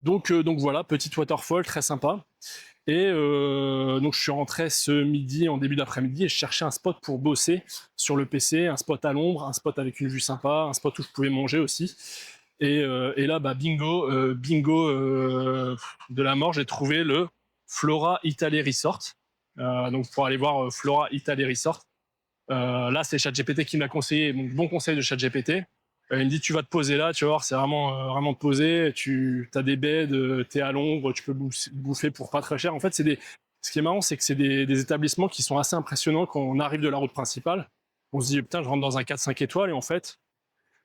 Donc voilà, petite waterfall très sympa. Et donc je suis rentré ce midi, en début d'après-midi, et je cherchais un spot pour bosser sur le PC, un spot à l'ombre, un spot avec une vue sympa, un spot où je pouvais manger aussi. Et là, bah, bingo de la mort, j'ai trouvé le Flora Italy Resort. Donc pour aller voir Flora Italy Resort. Là, c'est ChatGPT qui me l'a conseillé, donc bon conseil de ChatGPT. Il me dit tu vas te poser là, tu vas voir, c'est vraiment te poser. Tu as des baies, t'es à l'ombre, tu peux bouffer pour pas très cher. En fait, ce qui est marrant, c'est que c'est des établissements qui sont assez impressionnants quand on arrive de la route principale. On se dit putain, je rentre dans un 4-5 étoiles, et en fait,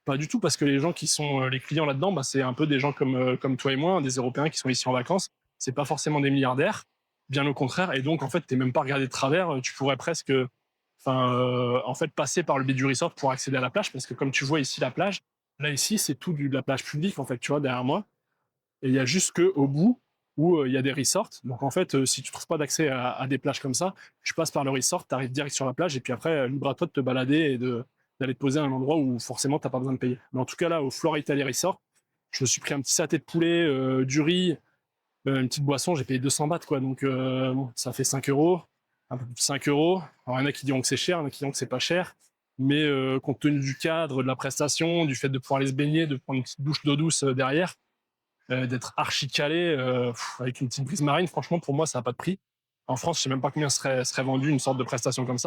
pas du tout, parce que les gens qui sont les clients là-dedans, bah, c'est un peu des gens comme toi et moi, des Européens qui sont ici en vacances. C'est pas forcément des milliardaires, bien au contraire. Et donc, en fait, t'es même pas regardé de travers. Tu pourrais presque, en fait, passer par le biais du resort pour accéder à la plage, parce que comme tu vois ici la plage, là ici, c'est tout de la plage publique, en fait, tu vois, derrière moi. Et il y a juste qu'au bout où il y a des resorts. Donc, en fait, si tu trouves pas d'accès à des plages comme ça, tu passes par le resort, tu arrives direct sur la plage, et puis après, libre à toi de te balader et d'aller te poser à un endroit où forcément t'as pas besoin de payer. Mais en tout cas, là, au Flora Italy Resort, je me suis pris un petit saté de poulet, du riz, une petite boisson, j'ai payé 200 bahts, quoi. Donc, bon, ça fait 5 euros, un peu plus de 5 euros. Alors, il y en a qui diront que c'est cher, il y en a qui diront que c'est pas cher. Mais compte tenu du cadre, de la prestation, du fait de pouvoir aller se baigner, de prendre une petite douche d'eau douce derrière, d'être archi calé, avec une petite brise marine, franchement, pour moi, ça n'a pas de prix. En France, je sais même pas combien serait vendu une sorte de prestation comme ça.